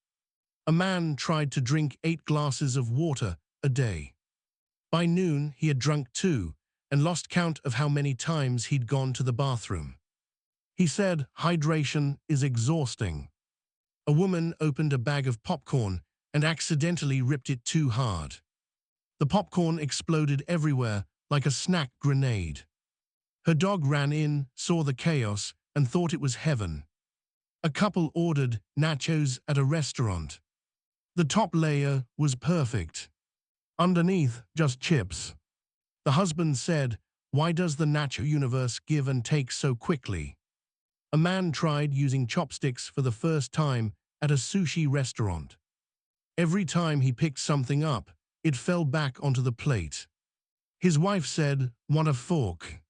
A man tried to drink 8 glasses of water a day. By noon, he had drunk 2 and lost count of how many times he'd gone to the bathroom. He said, "Hydration is exhausting." A woman opened a bag of popcorn and accidentally ripped it too hard. The popcorn exploded everywhere like a snack grenade. Her dog ran in, saw the chaos, and thought it was heaven. A couple ordered nachos at a restaurant. The top layer was perfect. Underneath, just chips. The husband said, "Why does the nacho universe give and take so quickly?" A man tried using chopsticks for the first time at a sushi restaurant. Every time he picked something up, it fell back onto the plate. His wife said, "Want a fork?"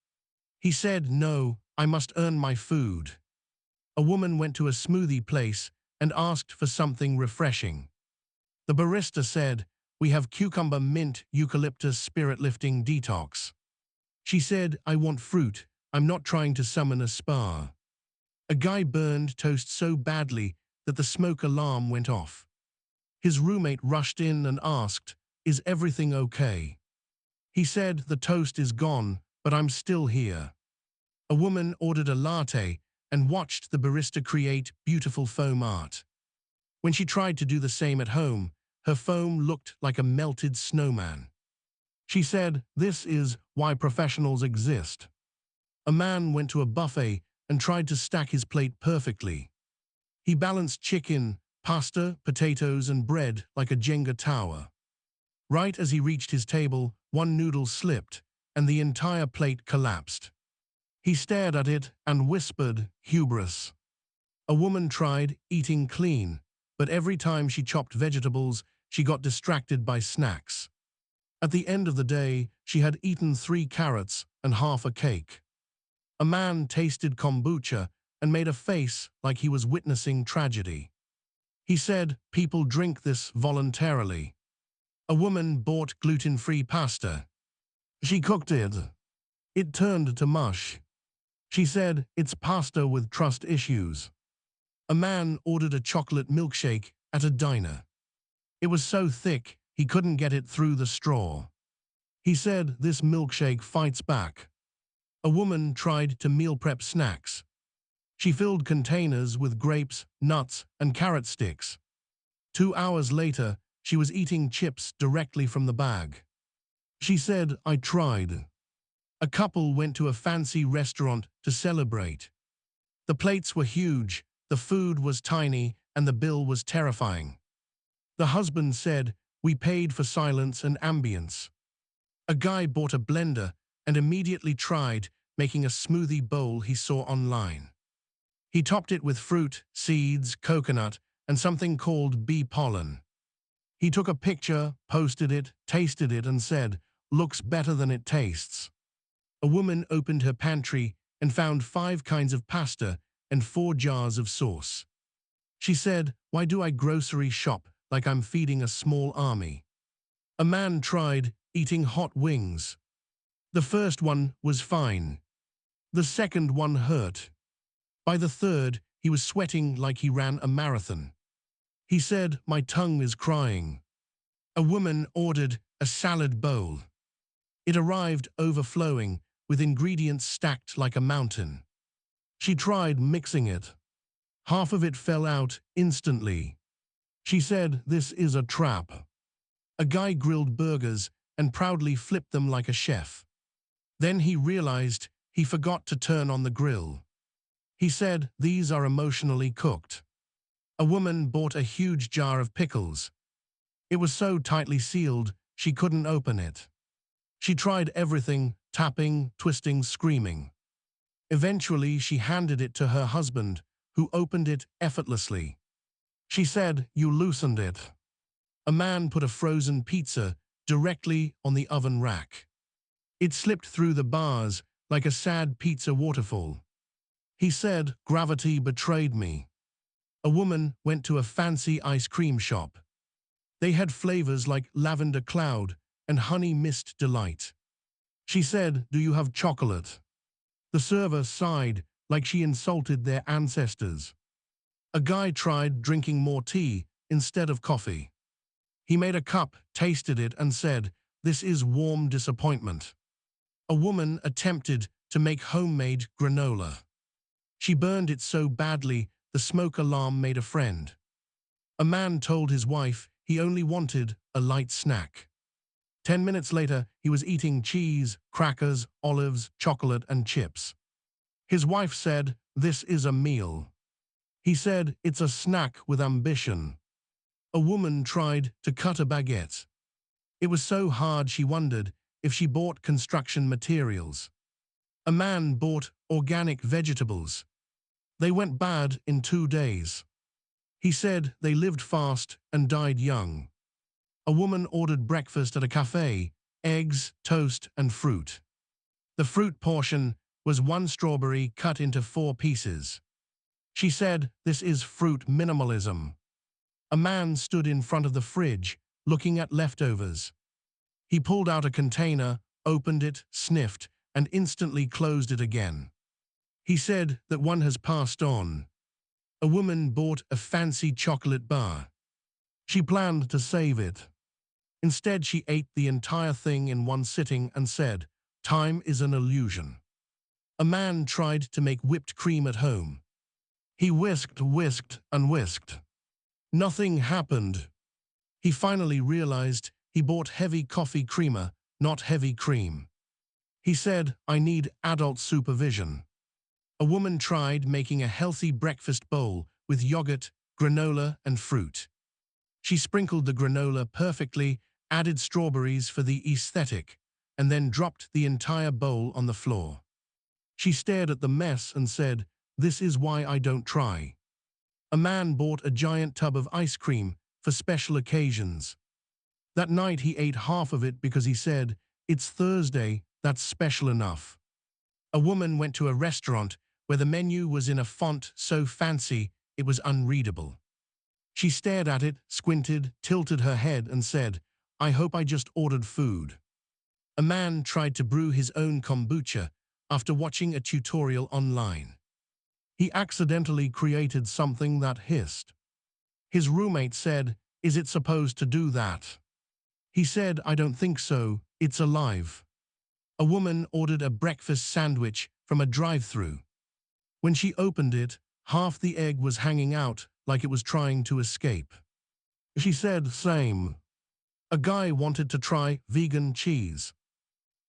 He said, "No, I must earn my food." A woman went to a smoothie place and asked for something refreshing. The barista said, "We have cucumber mint eucalyptus spirit-lifting detox." She said, "I want fruit. I'm not trying to summon a spa." A guy burned toast so badly that the smoke alarm went off. His roommate rushed in and asked, "Is everything okay?" He said, "The toast is gone, but I'm still here." A woman ordered a latte and watched the barista create beautiful foam art. When she tried to do the same at home, her foam looked like a melted snowman. She said, "This is why professionals exist." A man went to a buffet and tried to stack his plate perfectly. He balanced chicken, pasta, potatoes, and bread like a Jenga tower. Right as he reached his table, one noodle slipped, and the entire plate collapsed. He stared at it and whispered, "Hubris." A woman tried eating clean, but every time she chopped vegetables, she got distracted by snacks. At the end of the day, she had eaten 3 carrots and half a cake. A man tasted kombucha and made a face like he was witnessing tragedy. He said, "People drink this voluntarily." A woman bought gluten-free pasta. She cooked it. It turned to mush. She said, "It's pasta with trust issues." A man ordered a chocolate milkshake at a diner. It was so thick, he couldn't get it through the straw. He said, "This milkshake fights back." A woman tried to meal prep snacks. She filled containers with grapes, nuts, and carrot sticks. 2 hours later, she was eating chips directly from the bag. She said, "I tried." A couple went to a fancy restaurant to celebrate. The plates were huge, the food was tiny, and the bill was terrifying. The husband said, "We paid for silence and ambience." A guy bought a blender and immediately tried making a smoothie bowl he saw online. He topped it with fruit, seeds, coconut, and something called bee pollen. He took a picture, posted it, tasted it, and said, "Looks better than it tastes." A woman opened her pantry and found 5 kinds of pasta and 4 jars of sauce. She said, "Why do I grocery shop like I'm feeding a small army?" A man tried eating hot wings. The first one was fine. The second one hurt. By the third, he was sweating like he ran a marathon. He said, "My tongue is crying." A woman ordered a salad bowl. It arrived overflowing, with ingredients stacked like a mountain. She tried mixing it. Half of it fell out instantly. She said, "This is a trap." A guy grilled burgers and proudly flipped them like a chef. Then he realized he forgot to turn on the grill. He said, these are emotionally cooked. A woman bought a huge jar of pickles. It was so tightly sealed, she couldn't open it. She tried everything, tapping, twisting, screaming. Eventually, she handed it to her husband, who opened it effortlessly. She said, you loosened it. A man put a frozen pizza directly on the oven rack. It slipped through the bars like a sad pizza waterfall. He said, gravity betrayed me. A woman went to a fancy ice cream shop. They had flavors like lavender cloud and honey mist delight. She said, do you have chocolate? The server sighed like she insulted their ancestors. A guy tried drinking more tea instead of coffee. He made a cup, tasted it, and said, this is warm disappointment. A woman attempted to make homemade granola. She burned it so badly the smoke alarm made a friend. A man told his wife he only wanted a light snack. 10 minutes later, he was eating cheese, crackers, olives, chocolate, and chips. His wife said, this is a meal. He said, it's a snack with ambition. A woman tried to cut a baguette. It was so hard she wondered if she bought construction materials. A man bought organic vegetables. They went bad in 2 days. He said they lived fast and died young. A woman ordered breakfast at a cafe, eggs, toast, and fruit. The fruit portion was 1 strawberry cut into 4 pieces. She said, this is fruit minimalism. A man stood in front of the fridge, looking at leftovers. He pulled out a container, opened it, sniffed, and instantly closed it again. He said that one has passed on. A woman bought a fancy chocolate bar. She planned to save it. Instead, she ate the entire thing in one sitting and said, time is an illusion. A man tried to make whipped cream at home. He whisked, and whisked. Nothing happened. He finally realized he bought heavy coffee creamer, not heavy cream. He said, I need adult supervision. A woman tried making a healthy breakfast bowl with yogurt, granola, and fruit. She sprinkled the granola perfectly, added strawberries for the aesthetic, and then dropped the entire bowl on the floor. She stared at the mess and said, this is why I don't try. A man bought a giant tub of ice cream for special occasions. That night he ate half of it because he said, it's Thursday, that's special enough. A woman went to a restaurant where the menu was in a font so fancy it was unreadable. She stared at it, squinted, tilted her head, and said, I hope I just ordered food. A man tried to brew his own kombucha after watching a tutorial online. He accidentally created something that hissed. His roommate said, is it supposed to do that? He said, I don't think so, it's alive. A woman ordered a breakfast sandwich from a drive-thru. When she opened it, half the egg was hanging out like it was trying to escape. She said, same. A guy wanted to try vegan cheese.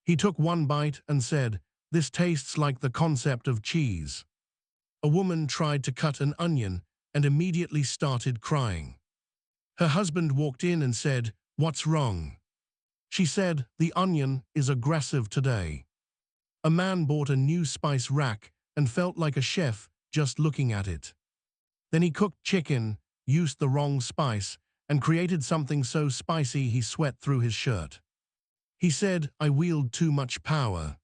He took 1 bite and said, this tastes like the concept of cheese. A woman tried to cut an onion and immediately started crying. Her husband walked in and said, what's wrong? She said, the onion is aggressive today. A man bought a new spice rack and felt like a chef just looking at it. Then he cooked chicken, used the wrong spice, and created something so spicy he sweat through his shirt. He said, I wield too much power.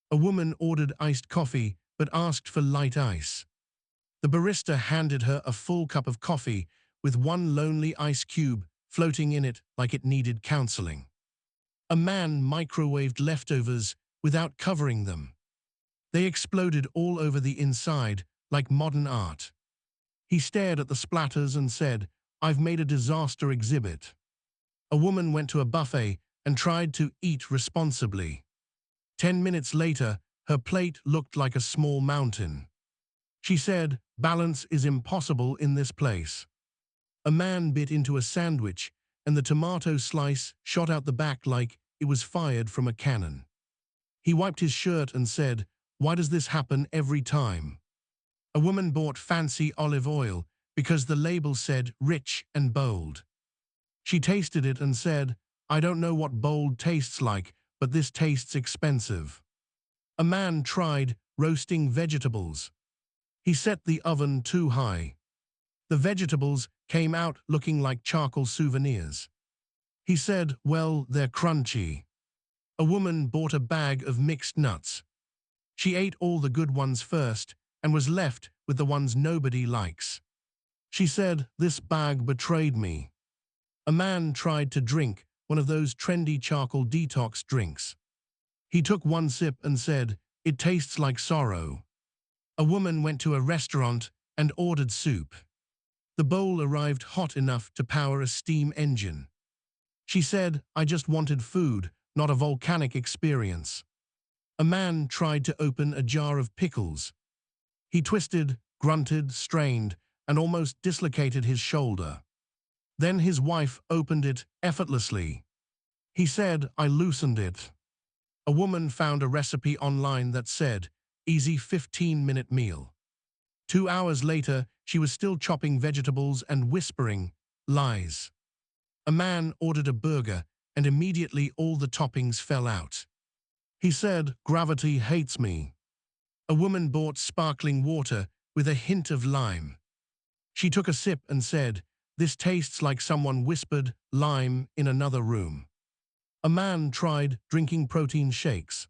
A woman ordered iced coffee but asked for light ice. The barista handed her a full cup of coffee with 1 lonely ice cube floating in it like it needed counseling. A man microwaved leftovers without covering them. They exploded all over the inside like modern art. He stared at the splatters and said, I've made a disaster exhibit. A woman went to a buffet and tried to eat responsibly. 10 minutes later, her plate looked like a small mountain. She said, balance is impossible in this place. A man bit into a sandwich and the tomato slice shot out the back like it was fired from a cannon. He wiped his shirt and said, why does this happen every time? A woman bought fancy olive oil because the label said rich and bold. She tasted it and said, I don't know what bold tastes like, but this tastes expensive. A man tried roasting vegetables. He set the oven too high. The vegetables came out looking like charcoal souvenirs. He said, well, they're crunchy. A woman bought a bag of mixed nuts. She ate all the good ones first and was left with the ones nobody likes. She said, this bag betrayed me. A man tried to drink one of those trendy charcoal detox drinks. He took one sip and said, it tastes like sorrow. A woman went to a restaurant and ordered soup. The bowl arrived hot enough to power a steam engine. She said, I just wanted food, not a volcanic experience. A man tried to open a jar of pickles. He twisted, grunted, strained, and almost dislocated his shoulder. Then his wife opened it effortlessly. He said, I loosened it. A woman found a recipe online that said, easy 15-minute meal. 2 hours later, she was still chopping vegetables and whispering, lies. A man ordered a burger, and immediately all the toppings fell out. He said, gravity hates me. A woman bought sparkling water with a hint of lime. She took a sip and said, this tastes like someone whispered lime in another room. A man tried drinking protein shakes.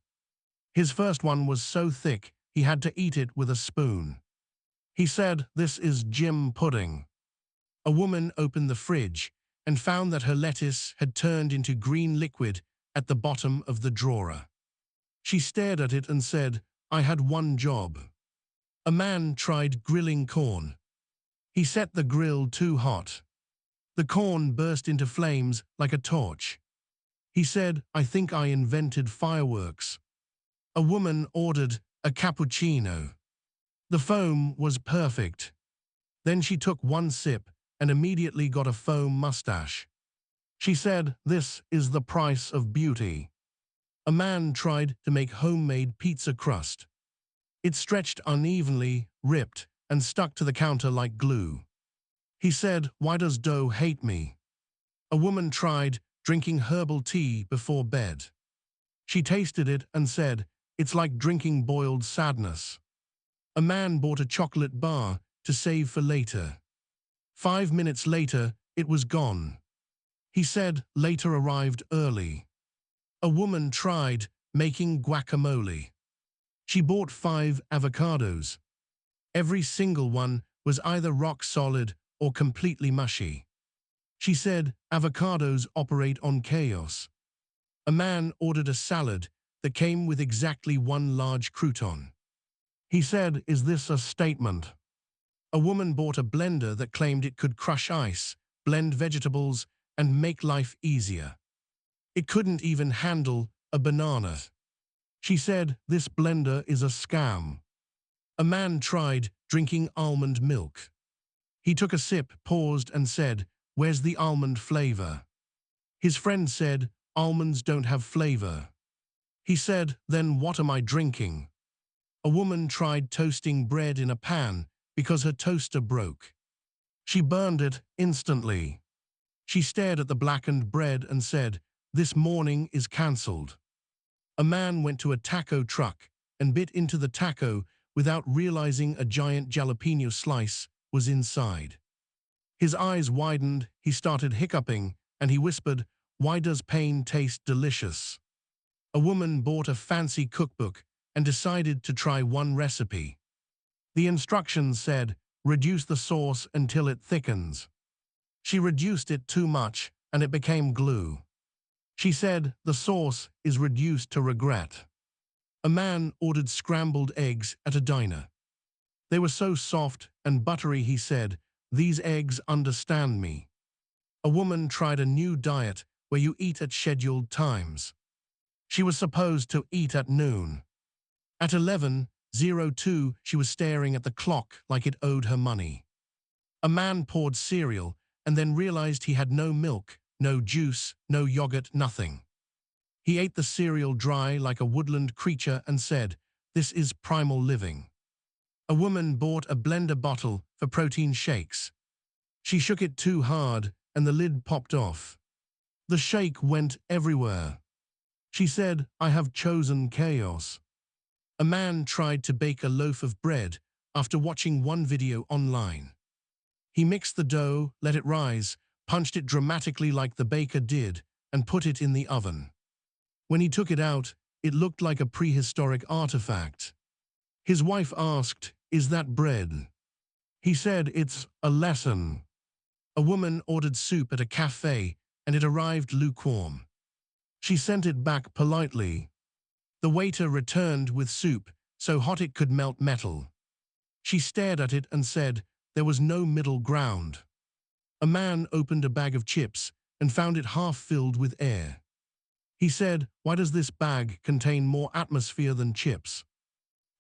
His first one was so thick he had to eat it with a spoon. He said, this is gym pudding. A woman opened the fridge and found that her lettuce had turned into green liquid at the bottom of the drawer. She stared at it and said, I had one job. A man tried grilling corn. He set the grill too hot. The corn burst into flames like a torch. He said, I think I invented fireworks. A woman ordered a cappuccino. The foam was perfect. Then she took one sip and immediately got a foam mustache. She said, this is the price of beauty. A man tried to make homemade pizza crust. It stretched unevenly, ripped, and stuck to the counter like glue. He said, why does dough hate me? A woman tried drinking herbal tea before bed. She tasted it and said, it's like drinking boiled sadness. A man bought a chocolate bar to save for later. 5 minutes later, it was gone. He said, later arrived early. A woman tried making guacamole. She bought 5 avocados. Every single one was either rock solid or completely mushy. She said, avocados operate on chaos. A man ordered a salad that came with exactly 1 large crouton. He said, is this a statement? A woman bought a blender that claimed it could crush ice, blend vegetables, and make life easier. It couldn't even handle a banana. She said, this blender is a scam. A man tried drinking almond milk. He took a sip, paused, and said, where's the almond flavor? His friend said, almonds don't have flavor. He said, then what am I drinking? A woman tried toasting bread in a pan because her toaster broke. She burned it instantly. She stared at the blackened bread and said, this morning is cancelled. A man went to a taco truck and bit into the taco without realizing a giant jalapeno slice was inside. His eyes widened, he started hiccuping, and he whispered, why does pain taste delicious? A woman bought a fancy cookbook and decided to try one recipe. The instructions said, reduce the sauce until it thickens. She reduced it too much and it became glue. She said, the sauce is reduced to regret. A man ordered scrambled eggs at a diner. They were so soft and buttery, he said, these eggs understand me. A woman tried a new diet where you eat at scheduled times. She was supposed to eat at noon. At 11:02, she was staring at the clock like it owed her money. A man poured cereal and then realized he had no milk, no juice, no yogurt, nothing. He ate the cereal dry like a woodland creature and said, this is primal living. A woman bought a blender bottle for protein shakes. She shook it too hard and the lid popped off. The shake went everywhere. She said, I have chosen chaos. A man tried to bake a loaf of bread after watching one video online. He mixed the dough, let it rise, punched it dramatically like the baker did, and put it in the oven. When he took it out, it looked like a prehistoric artifact. His wife asked, "Is that bread?" He said, "It's a lesson." A woman ordered soup at a cafe, and it arrived lukewarm. She sent it back politely. The waiter returned with soup, so hot it could melt metal. She stared at it and said, there was no middle ground. A man opened a bag of chips and found it half filled with air. He said, "Why does this bag contain more atmosphere than chips?"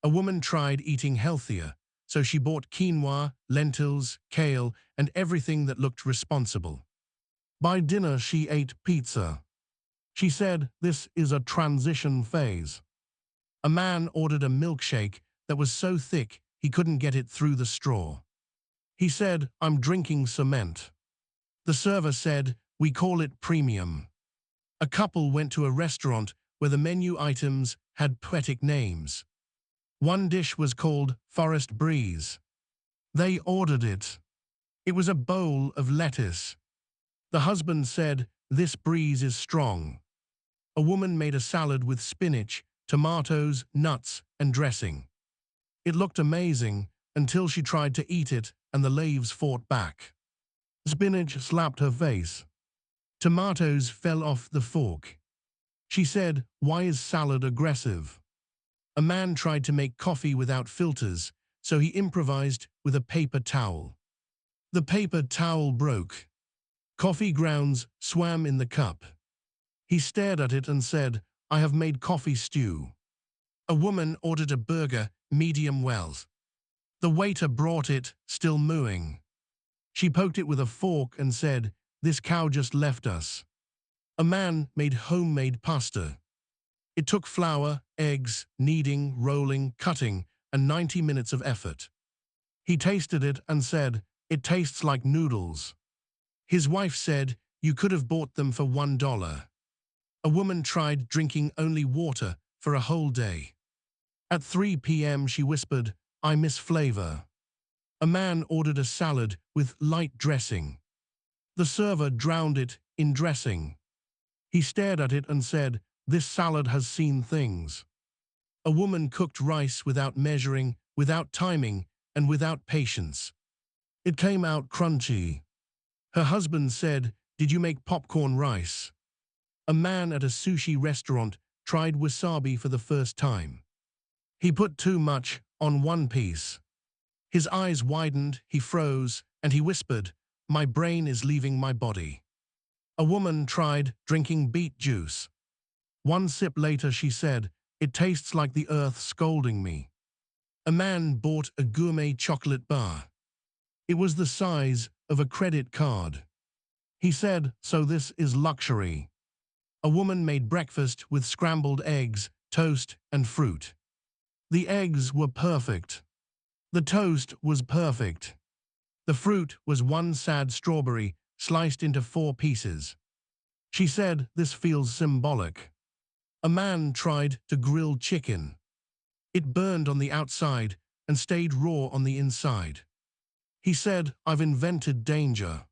A woman tried eating healthier, so she bought quinoa, lentils, kale, and everything that looked responsible. By dinner, she ate pizza. She said, "This is a transition phase." A man ordered a milkshake that was so thick he couldn't get it through the straw. He said, "I'm drinking cement." The server said, "We call it premium." A couple went to a restaurant where the menu items had poetic names. One dish was called Forest Breeze. They ordered it. It was a bowl of lettuce. The husband said, "This breeze is strong." A woman made a salad with spinach, tomatoes, nuts, and dressing. It looked amazing until she tried to eat it and the leaves fought back. Spinach slapped her face. Tomatoes fell off the fork. She said, "Why is salad aggressive?" A man tried to make coffee without filters, so he improvised with a paper towel. The paper towel broke. Coffee grounds swam in the cup. He stared at it and said, "I have made coffee stew." A woman ordered a burger, medium well. The waiter brought it, still mooing. She poked it with a fork and said, "This cow just left us." A man made homemade pasta. It took flour, eggs, kneading, rolling, cutting, and 90 minutes of effort. He tasted it and said, "It tastes like noodles." His wife said, "You could have bought them for $1. A woman tried drinking only water for a whole day. At 3 p.m. she whispered, "I miss flavor." A man ordered a salad with light dressing. The server drowned it in dressing. He stared at it and said, "This salad has seen things." A woman cooked rice without measuring, without timing, and without patience. It came out crunchy. Her husband said, "Did you make popcorn rice?" A man at a sushi restaurant tried wasabi for the first time. He put too much on one piece. His eyes widened, he froze, and he whispered, "My brain is leaving my body." A woman tried drinking beet juice. One sip later she said, "It tastes like the earth scolding me." A man bought a gourmet chocolate bar. It was the size of a credit card. He said, "So this is luxury." A woman made breakfast with scrambled eggs, toast, and fruit. The eggs were perfect. The toast was perfect. The fruit was one sad strawberry sliced into 4 pieces. She said, "This feels symbolic." A man tried to grill chicken. It burned on the outside and stayed raw on the inside. He said, "I've invented danger."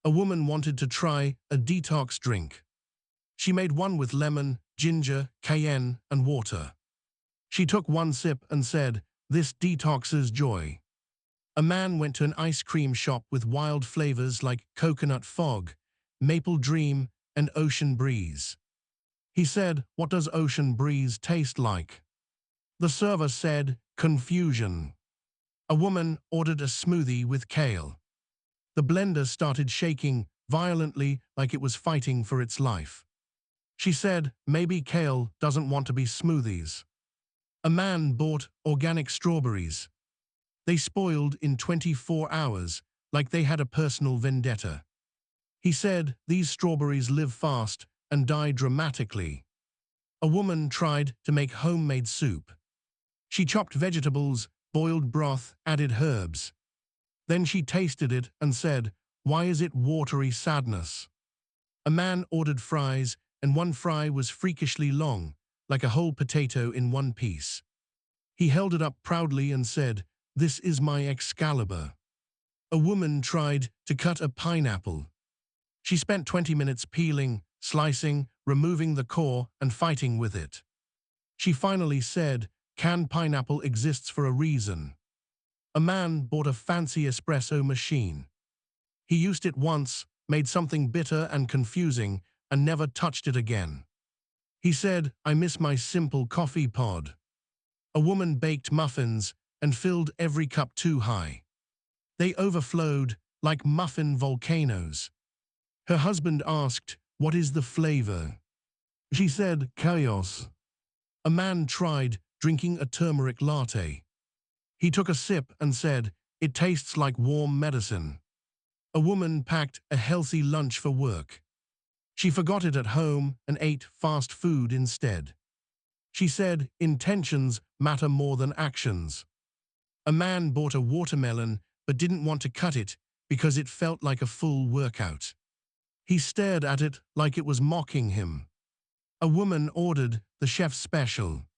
A woman wanted to try a detox drink. She made one with lemon, ginger, cayenne, and water. She took one sip and said, "This detoxes joy." A man went to an ice cream shop with wild flavors like coconut fog, maple dream, and ocean breeze. He said, "What does ocean breeze taste like?" The server said, "Confusion." A woman ordered a smoothie with kale. The blender started shaking violently like it was fighting for its life. She said, "Maybe kale doesn't want to be smoothies." A man bought organic strawberries. They spoiled in 24 hours, like they had a personal vendetta. He said, "These strawberries live fast and die dramatically." A woman tried to make homemade soup. She chopped vegetables, boiled broth, added herbs. Then she tasted it and said, "Why is it watery sadness?" A man ordered fries, and one fry was freakishly long, like a whole potato in one piece. He held it up proudly and said, "This is my Excalibur." A woman tried to cut a pineapple. She spent 20 minutes peeling, slicing, removing the core, and fighting with it. She finally said, "Canned pineapple exists for a reason." A man bought a fancy espresso machine. He used it once, made something bitter and confusing, and never touched it again. He said, "I miss my simple coffee pod." A woman baked muffins and filled every cup too high. They overflowed like muffin volcanoes. Her husband asked, "What is the flavor?" She said, "Chaos." A man tried drinking a turmeric latte. He took a sip and said, "It tastes like warm medicine." A woman packed a healthy lunch for work. She forgot it at home and ate fast food instead. She said, "Intentions matter more than actions." A man bought a watermelon but didn't want to cut it because it felt like a full workout. He stared at it like it was mocking him. A woman ordered the chef's special.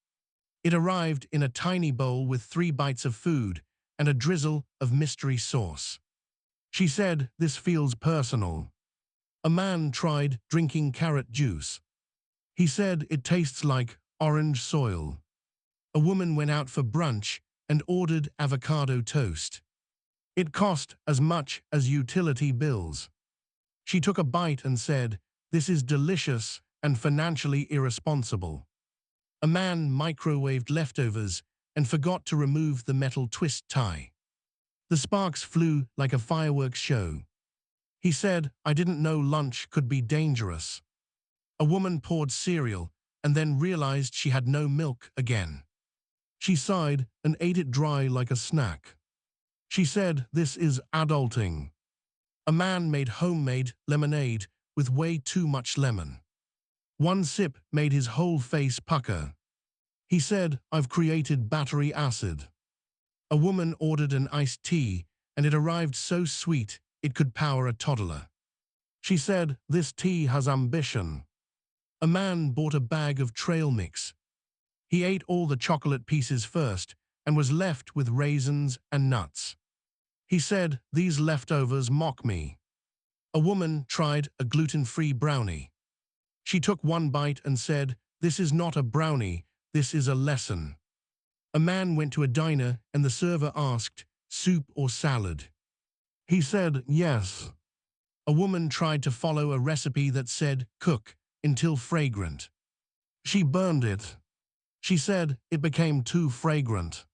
It arrived in a tiny bowl with 3 bites of food and a drizzle of mystery sauce. She said, "This feels personal." A man tried drinking carrot juice. He said, "It tastes like orange soil." A woman went out for brunch and ordered avocado toast. It cost as much as utility bills. She took a bite and said, "This is delicious and financially irresponsible." A man microwaved leftovers and forgot to remove the metal twist tie. The sparks flew like a fireworks show. He said, "I didn't know lunch could be dangerous." A woman poured cereal and then realized she had no milk again. She sighed and ate it dry like a snack. She said, "This is adulting." A man made homemade lemonade with way too much lemon. One sip made his whole face pucker. He said, "I've created battery acid." A woman ordered an iced tea, and it arrived so sweet it could power a toddler. She said, "This tea has ambition." A man bought a bag of trail mix. He ate all the chocolate pieces first and was left with raisins and nuts. He said, "These leftovers mock me." A woman tried a gluten-free brownie. She took one bite and said, "This is not a brownie, this is a lesson." A man went to a diner and the server asked, "Soup or salad?" He said, "Yes." A woman tried to follow a recipe that said, "Cook until fragrant." She burned it. She said, "It became too fragrant."